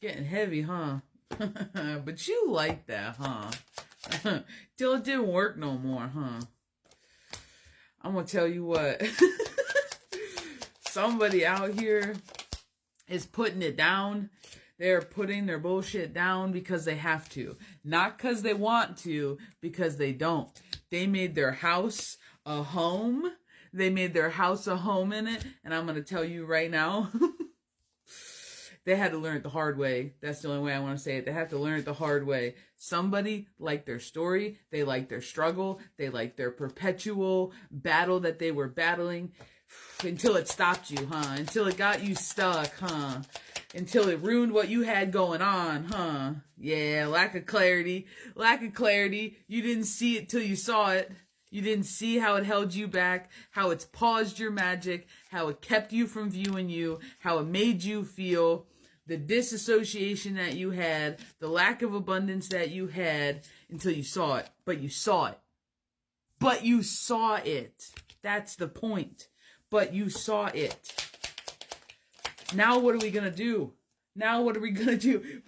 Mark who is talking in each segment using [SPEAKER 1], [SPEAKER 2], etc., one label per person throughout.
[SPEAKER 1] getting heavy, huh? But you like that, huh? Till it didn't work no more, huh? I'm gonna tell you what. Somebody out here is putting it down. They're putting their bullshit down because they have to. Not because they want to, because they don't. They made their house a home. They made their house a home in it. And I'm going to tell you right now, they had to learn it the hard way. That's the only way I want to say it. They have to learn it the hard way. Somebody liked their story. They liked their struggle. They liked their perpetual battle that they were battling until it stopped you, huh? Until it got you stuck, huh? Until it ruined what you had going on, huh? Yeah, lack of clarity. Lack of clarity. You didn't see it till you saw it. You didn't see how it held you back, how it's paused your magic, how it kept you from viewing you, how it made you feel, the disassociation that you had, the lack of abundance that you had until you saw it. But you saw it. But you saw it. That's the point. But you saw it. Now what are we going to do? Now what are we going to do?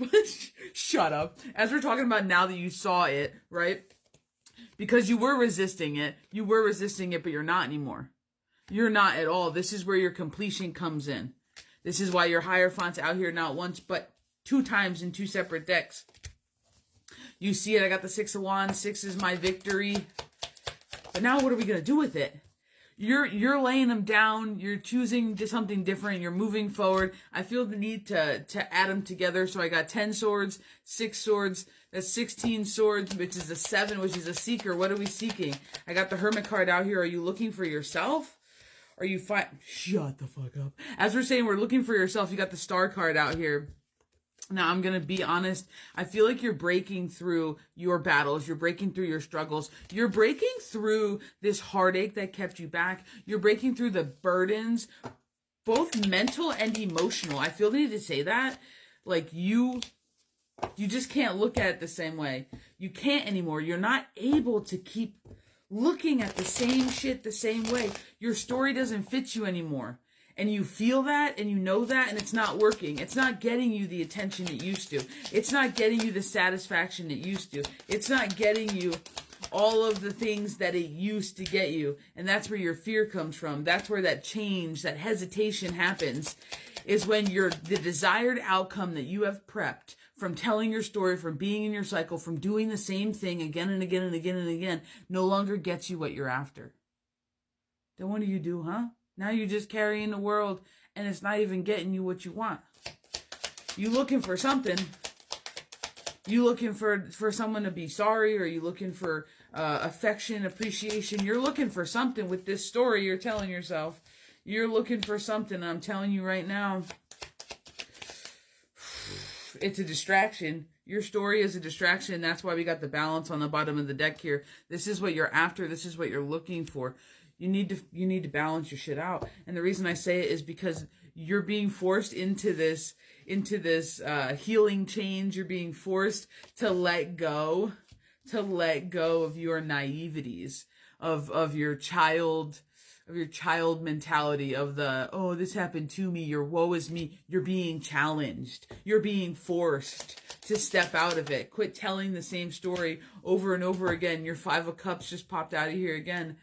[SPEAKER 1] Shut up. As we're talking about now that you saw it, right? Because you were resisting it. You were resisting it, but you're not anymore. You're not at all. This is where your completion comes in. This is why your Hierophant's out here not once, but 2 times in 2 separate decks. You see it. I got the 6 of Wands. 6 is my victory. But now what are we going to do with it? You're laying them down. You're choosing something different. You're moving forward. I feel the need to add them together. So I got 10 swords, 6 swords. That's 16 swords, which is a 7, which is a seeker. What are we seeking? I got the Hermit card out here. Are you looking for yourself? Are you Shut the fuck up. As we're saying, we're looking for yourself. You got the Star card out here. Now, I'm going to be honest. I feel like you're breaking through your battles. You're breaking through your struggles. You're breaking through this heartache that kept you back. You're breaking through the burdens, both mental and emotional. I feel the need to say that. Like, you just can't look at it the same way. You can't anymore. You're not able to keep looking at the same shit the same way. Your story doesn't fit you anymore. And you feel that, and you know that, and it's not working. It's not getting you the attention it used to. It's not getting you the satisfaction it used to. It's not getting you all of the things that it used to get you. And that's where your fear comes from. That's where that change, that hesitation happens, is when the desired outcome that you have prepped from telling your story, from being in your cycle, from doing the same thing again and again and again and again, no longer gets you what you're after. Then what do, huh? Now you're just carrying the world, and it's not even getting you what you want. You looking for something. You looking for someone to be sorry, or you looking for affection, appreciation. You're looking for something with this story you're telling yourself. You're looking for something. I'm telling you right now. It's a distraction. Your story is a distraction. That's why we got the balance on the bottom of the deck here. This is what you're after. This is what you're looking for. You need to balance your shit out. And the reason I say it is because you're being forced into this healing change. You're being forced to let go of your naiveties, of your child mentality, of the, oh, this happened to me, your woe is me. You're being challenged. You're being forced to step out of it. Quit telling the same story over and over again. Your 5 of Cups just popped out of here again.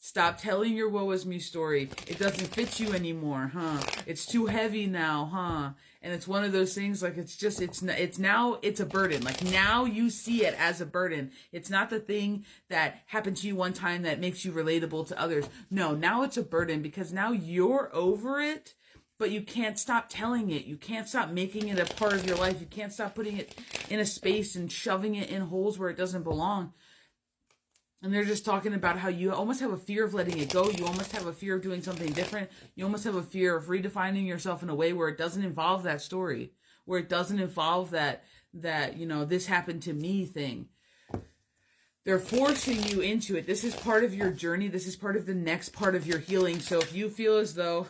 [SPEAKER 1] Stop telling your woe is me story. It doesn't fit you anymore, huh? It's too heavy now, huh? And it's one of those things, like, it's now a burden. Like, now you see it as a burden. It's not the thing that happened to you one time that makes you relatable to others. No, now it's a burden because now you're over it, but you can't stop telling it. You can't stop making it a part of your life. You can't stop putting it in a space and shoving it in holes where it doesn't belong. And they're just talking about how you almost have a fear of letting it go. You almost have a fear of doing something different. You almost have a fear of redefining yourself in a way where it doesn't involve that story, where it doesn't involve that this happened to me thing. They're forcing you into it. This is part of your journey. This is part of the next part of your healing. So if you feel as though,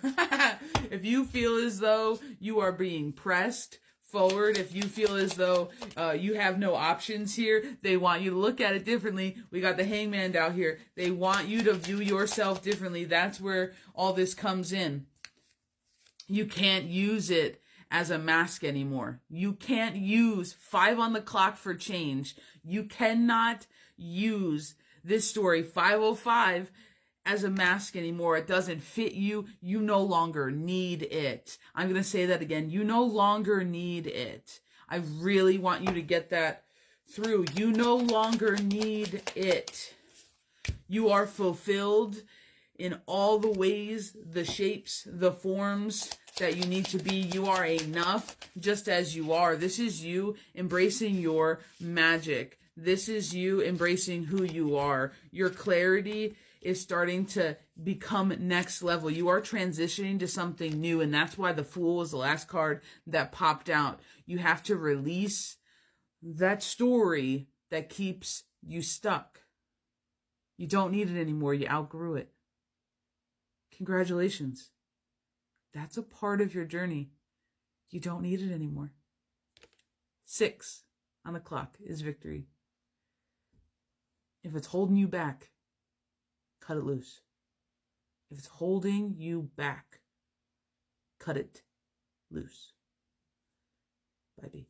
[SPEAKER 1] you are being pressed forward, if you feel as though you have no options here, they want you to look at it differently. We got the Hangman out here. They want you to view yourself differently. That's where all this comes in. You can't use it as a mask anymore. You can't use 5 on the clock for change. You cannot use this story 505 as a mask anymore. It doesn't fit you. You no longer need it. I'm going to say that again. You no longer need it. I really want you to get that through. You no longer need it. You are fulfilled in all the ways, the shapes, the forms that you need to be. You are enough just as you are. This is you embracing your magic. This is you embracing who you are. Your clarity is starting to become next level. You are transitioning to something new, and that's why the Fool is the last card that popped out. You have to release that story that keeps you stuck. You don't need it anymore. You outgrew it. Congratulations. That's a part of your journey. You don't need it anymore. 6 on the clock is victory. If it's holding you back, cut it loose. If it's holding you back, cut it loose. Bye, B.